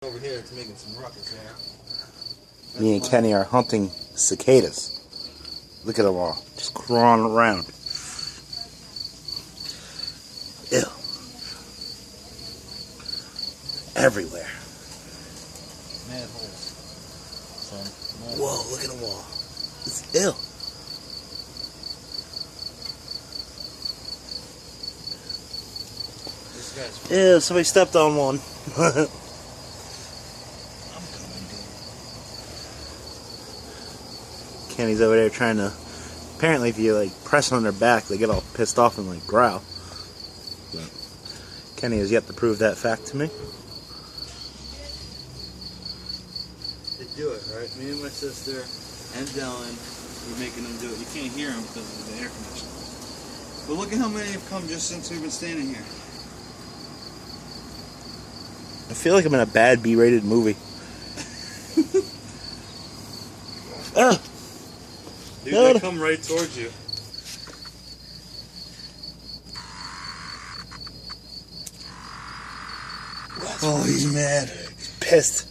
Over here, it's making some ruckus. Me and Kenny are hunting cicadas. Look at them all, just crawling around. Ew. Everywhere. Mad holes. Son. Whoa, look at them all. It's ill. This guy's. Ew, somebody stepped on one. I'm coming, dude. Kenny's over there trying to. Apparently, if you like press on their back, they get all pissed off and like growl. But Kenny has yet to prove that fact to me. They do it, right? Me and my sister and Dylan, we're making them do it. You can't hear them because of the air conditioning. But look at how many have come just since we've been standing here. I feel like I'm in a bad B-rated movie. Ah! Dude, they come right towards you. Oh, he's mad. He's pissed.